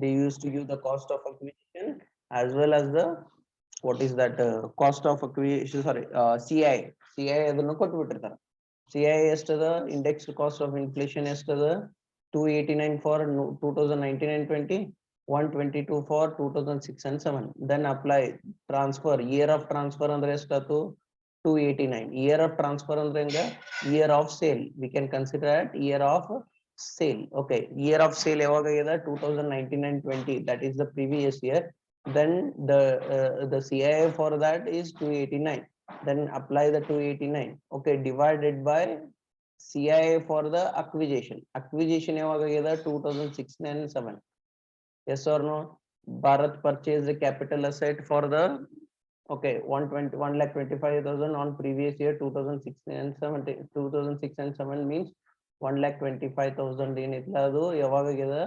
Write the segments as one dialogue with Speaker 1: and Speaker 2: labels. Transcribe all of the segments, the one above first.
Speaker 1: they used to give the cost of acquisition as well as the what is that cost of acquisition, sorry, CI ಅದನ್ನು ಕೊಟ್ಬಿಟ್ಟಿರ್ತಾರೆ. CI ಎಷ್ಟದ indexed cost of inflation ಎಷ್ಟದ 289 for 2019 and 20, 122 for 2006 and 7. Then apply transfer, year of transfer ಅಂದ್ರೆ ಎಷ್ಟಾಯ್ತು 289. Year of transfer ಅಂದ್ರೆ ಹೆಂಗ year of sale, we can consider it year of sale. Okay, year of sale ಯಾವಾಗ ಆಗಿದೆ 2019 and 20, that is the previous year. Then the CI for that is 289. Then apply the 289. Okay, divided by CI for the acquisition. Acquisition ಯಾವಾಗ ಆಗಿದೆ 2006 and 7. Yes or no? Bharat purchased the capital asset for the okay 1,25,000 on previous year 2006 and 17. 2006 and 7 means 1,25,000 ಏನಿತ್ತಲ್ಲ ಅದು ಯಾವಾಗ ಆಗಿದೆ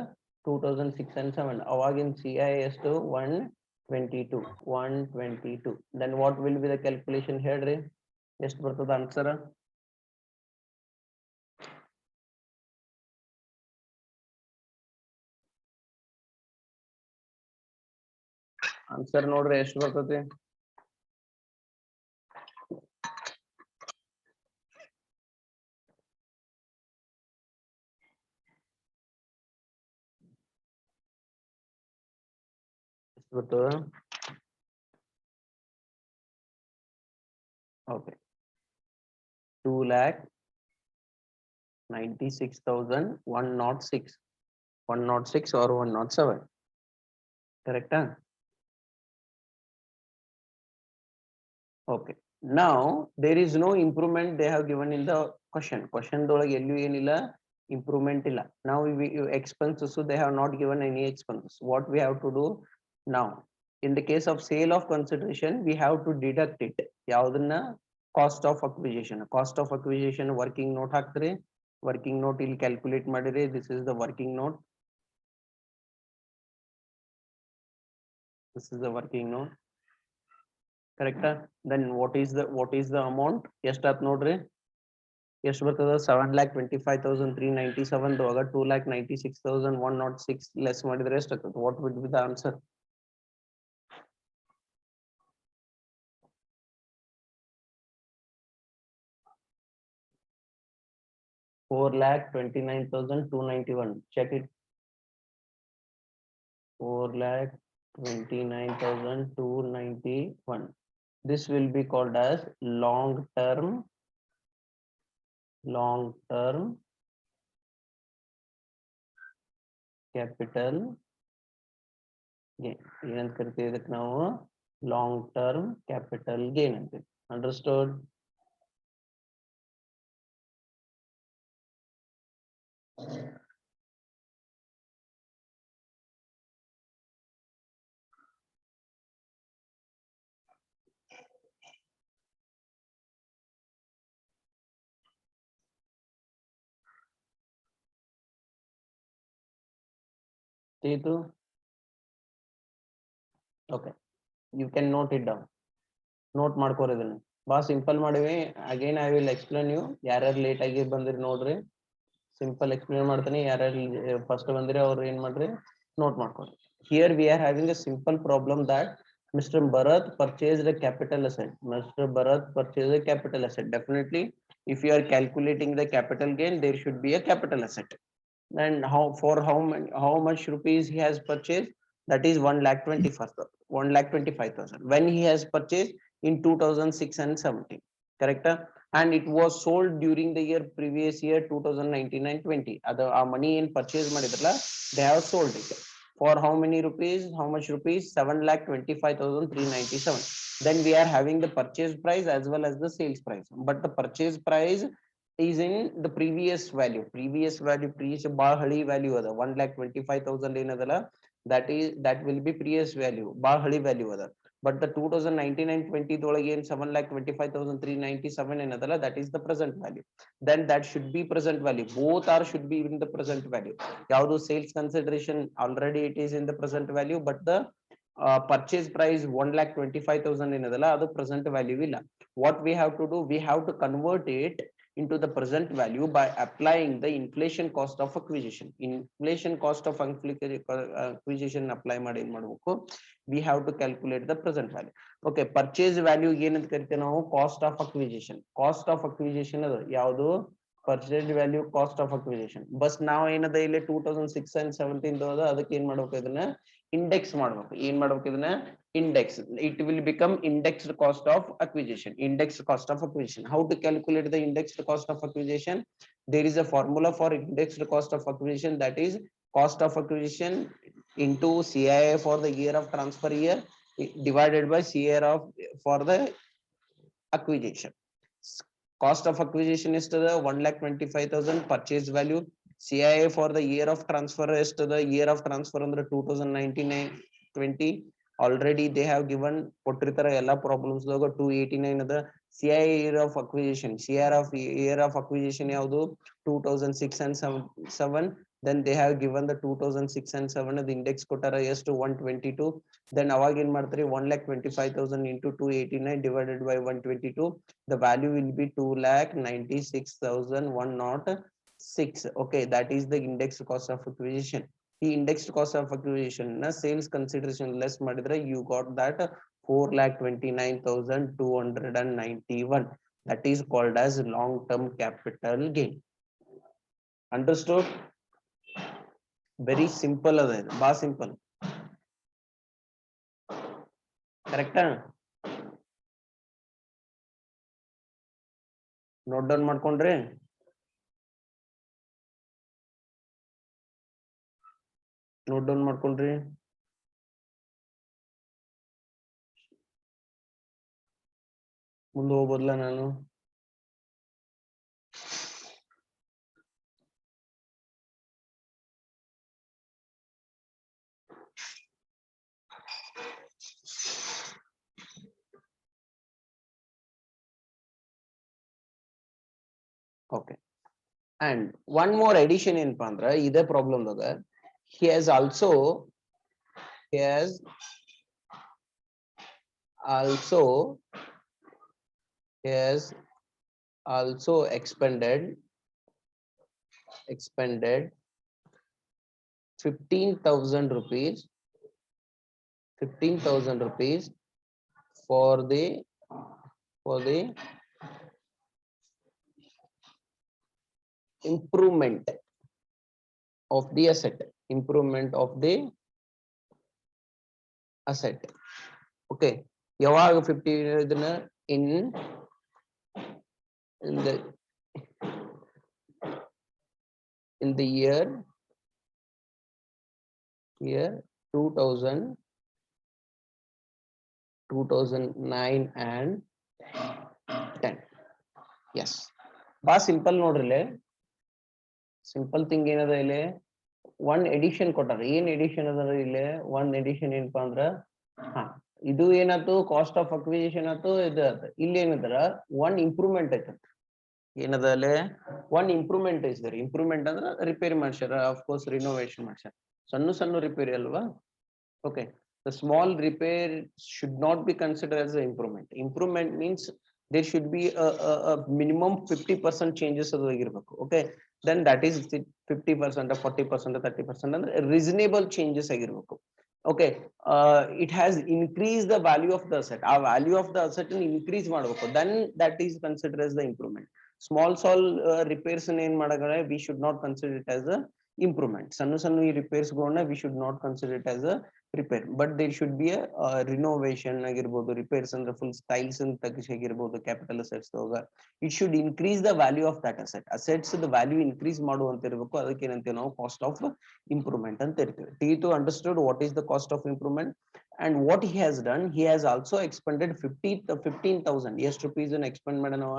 Speaker 1: 2006 and 7. ಅವಾಗಿನ CI ಎಷ್ಟು 122. Then what will be the calculation ಹೇಳ್ರಿ, ಎಷ್ಟು ಬರ್ತದ ಆನ್ಸರ್? ಆನ್ಸರ್ ನೋಡ್ರಿ ಎಷ್ಟು ಬರ್ತದೆ? ಎಷ್ಟು ಬರ್ತದ? Okay, 2,96,106, 106 or 107, correct? Okay, now there is no improvement they have given in the question ದೊಳಗೆ ಎಲ್ಲೂ ಏನಿಲ್ಲ improvement ಇಲ್ಲ. Now expenses, so they have not given any expenses. What we have to do now, in the case of sale of consideration, we have to deduct it. ಯಾವ್ದನ್ನ cost of acquisition. Cost of acquisition working note ಹಾಕ್ತಾರೆ. Working note ಇಲ್ಲಿ calculate ಮಾಡಿರಿ. This is the working note. This is the working note. Correct? Then what is the amount? ಎಷ್ಟಾತ್ ನೋಡ್ರಿ, ಎಷ್ಟು ಬರ್ತದ 7,25,397 ದೊಳಗ 2,96,106 less ಮಾಡಿದ್ರೆ ಎಷ್ಟು ಆಗ್ತದೆ? What would be the answer? Four lakh 29,291. Check it. 4,29,291. This will be called as long term capital gain. ಏನಂತ ಕರಿತೀವಿ ಇದಕ್ಕೆ ನಾವು? long term capital gain ಅಂತೀವಿ. Understood? T2. Okay, you can note it down. Note ಮಾಡ್ಕೋರಿ ಇದನ್ನ. ಬಾ simple ಮಾಡಿವಿ. Again I will explain you. ಯಾರ್ಯಾರು late ಆಗಿ ಬಂದಿರಿ ನೋಡ್ರಿ, ಸಿಂಪಲ್ ಎಕ್ಸ್ಪ್ಲೇನ್ ಮಾಡ್ತೀನಿ. ಯಾರ್ಯಾರು ಫಸ್ಟ್ ಬಂದಿರಿ ಅವ್ರು ಏನ್ ಮಾಡ್ರಿ, ನೋಟ್ ಮಾಡ್ಕೊರಿ. Here we are having a simple problem that Mr. Bharat purchased a capital asset. Mr. Bharat purchased a capital asset. Definitely, if you are calculating the capital gain, there should be a capital asset. And how much rupees he has purchased? That is 1,25,000. When he has purchased in 2006 and 17, correct? And it was sold during the year previous year 2019 and 20. Other money in purchase madidalla, they have sold it for how many rupees? How much rupees? 7,25,397. Then we are having the purchase price as well as the sales price, but the purchase price is in the previous value. Previous hali value ada 1,25,000 ಏನದಲ್ಲ, that will be previous value, hali value ada. But the 2019 and 20 ದೊಳಗೆ ಏನು 7,25,397 ಏನದಲ್ಲ, that is the present value. Then that should be present value. Both are should be in the present value. ಯಾವುದು sales consideration already it is in the present value, but the purchase price 1,25,000 ಏನದಲ್ಲ ಅದು present value ಇಲ್ಲ. What we have to do, we have to convert it into the present value by applying the inflation cost of acquisition. Inflation cost of acquisition apply ಮಾಡಿ ಏನು ಮಾಡಬೇಕು, we have to calculate the present value. Okay, purchase value ಏನಂತ ಕರಿತೀವಿ ನಾವು, cost of acquisition. Cost of acquisition ಅದು ಯಾವುದು, purchase value cost of acquisition. Bus ನಾವು ಏನದ ಇಲ್ಲಿ 2006 and 17 ಅದಕ್ಕೆ ಏನ್ ಮಾಡ್ಬೇಕು, ಇದನ್ನ ಇಂಡೆಕ್ಸ್ ಮಾಡ್ಬೇಕು. ಏನ್ ಮಾಡ್ಬೇಕು ಇದನ್ನ index, it will become indexed cost of acquisition. Indexed cost of acquisition. How to calculate the indexed cost of acquisition? There is a formula for indexed cost of acquisition, that is cost of acquisition into CII for the year of transfer year divided by CIR of for the acquisition. Cost of acquisition is to the 1,25,000 purchase value. CII for the year of transfer is to the year of transfer under 2019-20. Already they have given ಕೊಟ್ಟಿರ್ತಾರೆ ಎಲ್ಲ problems ದಾಗ 289 ಅದ. CII year of acquisition, CIR of year of acquisition ಯಾವುದು 2006 and 7. Then they have given the 2006 and 7 the index ಕೊಟ್ಟಾರ ಎಷ್ಟು 122. Then ಅವಾಗ ಏನ್ ಮಾಡ್ತಾರೆ 1,25,000 into 289 divided by 122. The value will be 2,96,106. Okay, that is the index cost of acquisition. The indexed cost of acquisition na sales consideration less madidre you got that 4,29,291. That is called as long term capital gain. Understood? Very simple ade, ba simple. Correct? Note down ಮಾಡ್ಕೊಂಡ್ರೆ note down ಮಾಡ್ಕೊಂಡ್ರಿ. ಮುಂದೆ ಹೋಗ್ಬೋದಲ್ಲ ನಾನು? Okay. And one more addition ಏನಪ್ಪಾ ಅಂದ್ರ ಇದೇ problem ದಾಗ he has also expended 15,000 rupees for the improvement of the asset. Okay, ಯಾವಾಗ 50 ಇದನ್ನ in the year 2009 and 10. Yes, ಬಾ ಸಿಂಪಲ್ ನೋಡ್ರಿಲೆ. ಸಿಂಪಲ್ ಥಿಂಗ್ ಏನದ ಇಲ್ಲಿ, ಒನ್ ಎಡಿಷನ್ ಕೊಟ್ಟಾರ. ಏನ್ ಎಡಿಷನ್ ಅದ ಇಲ್ಲಿ, ಒನ್ ಎಡಿಷನ್ ಏನಪ್ಪಾ ಅಂದ್ರ ಇದು ಏನಾಯ್ತು ಕಾಸ್ಟ್ ಆಫ್ ಅಕ್ವಿಸಿಷನ್ ಆಯ್ತು. ಇದು ಇಲ್ಲಿ ಏನಂತಾರ ಒನ್ ಇಂಪ್ರೂವ್ಮೆಂಟ್ ಐತ. ಏನದ ಅಲ್ಲಿ ಒನ್ ಇಂಪ್ರೂವ್ಮೆಂಟ್ ಐಸ್ದಾರೆ. ಇಂಪ್ರೂವ್ಮೆಂಟ್ ಅಂದ್ರ ರಿಪೇರಿ ಮಾಡ್ಸ್ಯಾರ, ಅಫ್ಕೋರ್ಸ್ ರಿನೋವೇಷನ್ ಮಾಡ್ಸ್ಯಾರ, ಸಣ್ಣ ರಿಪೇರಿ ಅಲ್ವಾ. Okay, the small repair should not be considered as an improvement. Improvement means there should be a minimum 50% changes ಆಗಿರ್ಬೇಕು. Okay, then that is 50% or 40% or 30% ಅಂದ್ರೆ reasonable changes ಆಗಿರ್ಬೇಕು. Okay, it has increased the value of the asset. ಆ value of the asset increase ಮಾಡಬೇಕು, then that is considered as the improvement. Small repairs ಏನ್ ಮಾಡಾಗಲ್ಲ, we should not consider it as a improvement. ಸಣ್ಣ ಈ repairs ಗಳನ್ನ we should not consider it as a repair, but there should be a renovation ಆಗಿರ್ಬೋದು. repairs ಅಂದ್ರೆ full styles and ತೆಗಿಸಿರ್ಬೋದು capital assets ತೋಗ. It should increase the value of that asset. Assets the value increase ಮಾಡುವಂತ ಇರಬೇಕು. ಅದಕ್ಕೆ ಏನಂತೀವಿ ನಾವು cost of improvement ಅಂತ ಇರ್ತೀವಿ. to understood what is the cost of improvement and what he has done. He has also expended 15,000 ಎಷ್ಟು rupees ಅನ್ನು expend ಮಾಡನವ,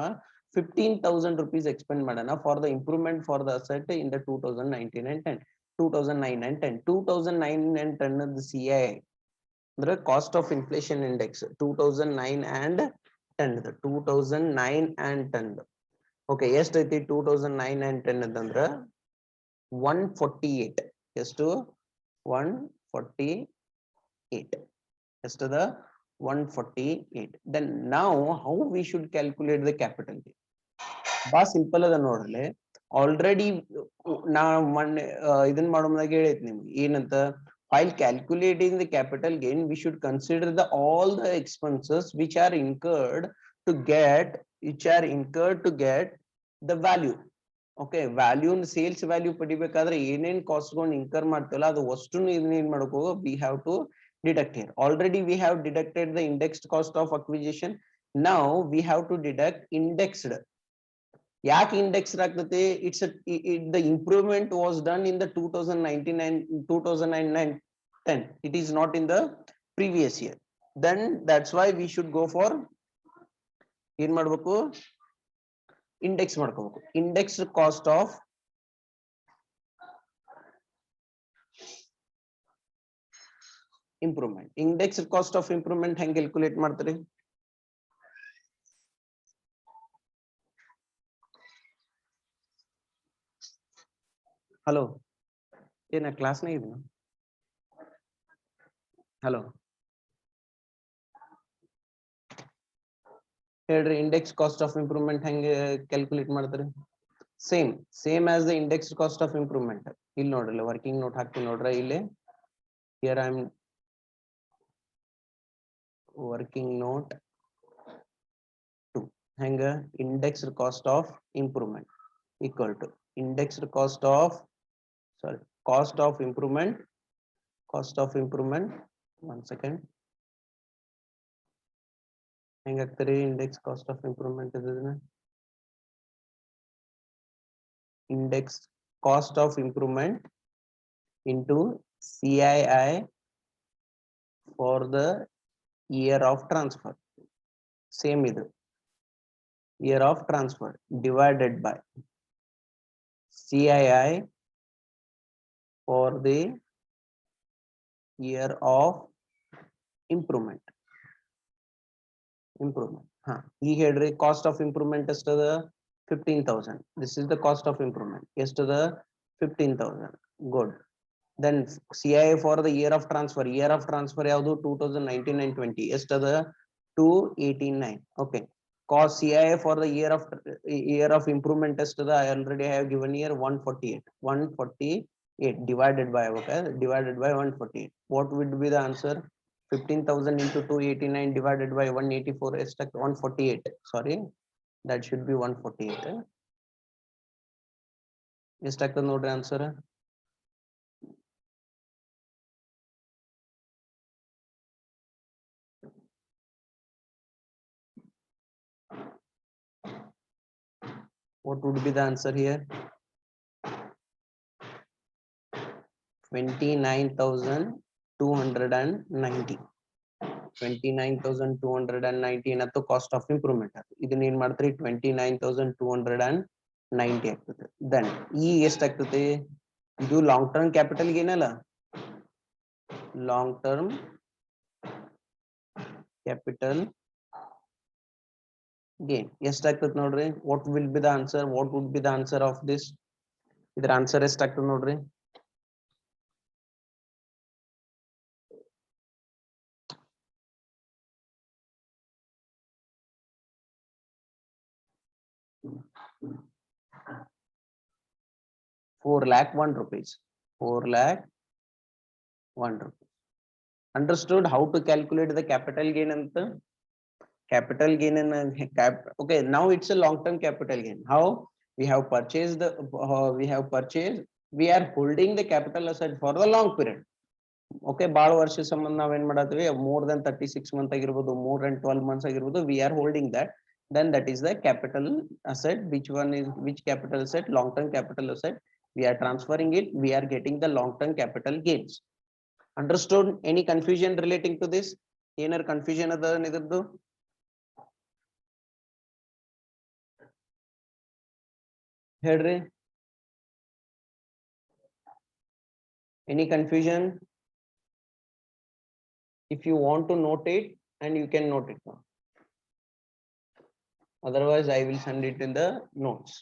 Speaker 1: 15,000 rupees expend ಮಾಡನ for the improvement for the asset in the 2019 and 10. 2009 and 10. 2009 and 10 the CII, the cost of inflation index 2009 and 10. The 2009 and 10. Okay, yes, 2009 and 10 ಅಂದ್ರೆ 148. Yes to 148. Yes to the 148. Then now how we should calculate the capital gain? ಬಾ simple ಅದ ನೋಡ್ರಿ already ನಾ ಮೊನ್ನೆ ಇದನ್ ಮಾಡೋ ಮುಂದಾಗ ಹೇಳೈತಿ ನಿಮ್ಗೆ ಏನಂತ while calculating the capital gain we should consider the all the expenses which are incurred to get the value. Okay, value sales value ಪಡಿಬೇಕಾದ್ರೆ ಏನೇನ್ ಕಾಸ್ಟ್ ಗಳನ್ನು ಇನ್ಕರ್ ಮಾಡ್ತೀವಲ್ಲ ಅದು ಅಷ್ಟನ್ನು ಇದನ್ನ ಏನ್ ಮಾಡಬೇಕು, we have to deduct here. Already we have deducted the indexed cost of acquisition. Now we have to deduct indexed. ಯಾಕೆ indexed ಆಗ್ತದೆ? It's the improvement was done in the 2019 and 2010. It is not in the previous year. Then that's why we should go for ಏನ್ ಮಾಡ್ಬೇಕು, index ಮಾಡ್ಕೋಬೇಕು. Indexed cost of improvement. Indexed cost of improvement ಹೆಂಗ್ calculate ಮಾಡ್ತೀರಿ? Hello, ಏನ ಕ್ಲಾಸ್ನಾಗ ಇದೀನ? Hello ಹೇಳ್ರಿ, index cost of improvement ಹೆಂಗೆ calculate ಮಾಡ್ತಾರೆ? Same as the index cost of improvement. ಇಲ್ಲಿ ನೋಡ್ರಿ, ವರ್ಕಿಂಗ್ ನೋಟ್ ಹಾಕ್ತೀನಿ ನೋಡ್ರಿ. ಇಲ್ಲಿ here I am working note 2. ಹೆಂಗ indexed cost of improvement equal to indexed cost of cost of improvement. One second. ಹೆಂಗಾಗ್ತರಿ index cost of improvement? ಇದನ್ನ index cost of improvement into CII for the year of transfer. Same idu year of transfer divided by CII for the year of improvement. He had cost of improvement as to the 15,000. This is the cost of improvement. Yes to the 15,000. Good. Then CII for the year of transfer. Year of transfer yavadu 2019 and 20. Yes to the 289. Okay. Cost CII for the year of improvement as to the, I already have given here 148. 148 divided by 148. What would be the answer? 15,000 into 289 divided by 184 is 148. Sorry, that should be 148. Is that the node answer? What would be the answer here? 29,290. 29,290 ಅನ್ನತ್ತು cost of improvement. ಇದನ್ನ ಏನ್ ಮಾಡ್ತೀರಿ? 29,290 ಆಗ್ತದೆ. Then ಈ ಎಷ್ಟಾಗ್ತದೆ? ಇದು long term capital gain ಅಲ್ಲ, long term capital gain. ಎಷ್ಟಾಗ್ತದೆ ನೋಡ್ರಿ? what will be the answer? What would be the answer of this? ಇದರ ಆನ್ಸರ್ ಎಷ್ಟಾಗ್ತದೆ ನೋಡ್ರಿ? ₹4,01,000. 4,01,000. Understood how to calculate the capital gain anta? Capital gain and okay, now it's a long term capital gain. How? We have purchased we are holding the capital asset for the long period. Okay, ಬಾಳ ವರ್ಷ ಸಂಬಂಧ ನಾವ್ ಏನ್ ಮಾಡತ್ತೀವಿ? more than 36 months ಆಗಿರಬಹುದು, more than 12 months ಆಗಿರಬಹುದು, we are holding that. Then that is the capital asset. Which capital asset? Long term capital asset. We are transferring it, we are getting the long term capital gains. Understood? Any confusion relating to this? ಏನಾರ confusion ಅದ ಇದ್ರದ್ದು? ಹೇಳ್ರಿ. Any confusion? If you want to note it, and you can note it now. Otherwise I will send it in the notes.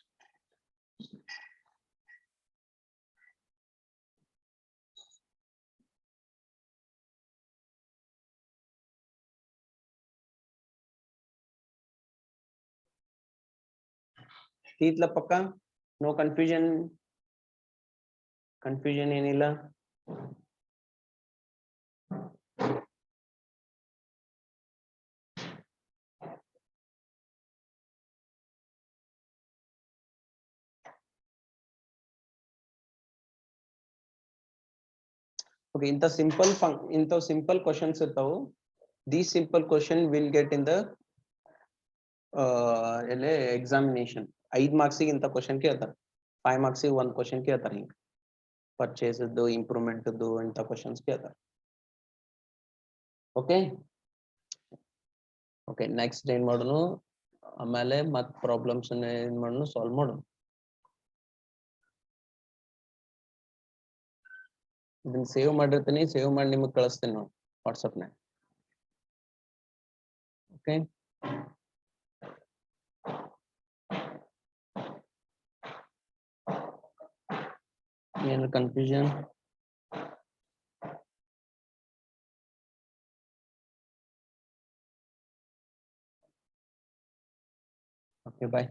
Speaker 1: ತೀತ್ಲ ಪಕ್ಕ no confusion ಏನಿಲ್ಲ. Okay, in the simple questions ಇರ್ತಾವು. These simple question will get in the examination. 5 marks ಗೆ ಇಂತ question ಕೇಳ್ತಾರೆ, 5 marks ಗೆ ಒಂದು question ಕೇಳ್ತಾರೆ. ಹಿಂಗ ಪರ್ಚೇಸ್ ಇಂಪ್ರೂವ್ಮೆಂಟ್ ಇಂತ ಕ್ವಶನ್ಸ್ ಕೇಳ್ತಾರೆ. ಓಕೆ ಓಕೆ, ನೆಕ್ಸ್ಟ್ ಏನ್ ಮಾಡೋಣ, ಆಮೇಲೆ ಮತ್ ಪ್ರಾಬ್ಲಮ್ಸ್ ಏನ್ ಮಾಡೋಣ, ಸಾಲ್ವ್ ಮಾಡೋಣ. ಇದನ್ನ ಸೇವ್ ಮಾಡಿರ್ತೀನಿ, ಸೇವ್ ಮಾಡಿ ನಿಮಗೆ ಕಳಿಸ್ತೀನಿ ನೋಡಿ ವಾಟ್ಸಪ್ನಾಗ. ಓಕೆ, ಏನು ಕನ್ಫ್ಯೂಷನ್? ಓಕೆ, ಬಾಯ್.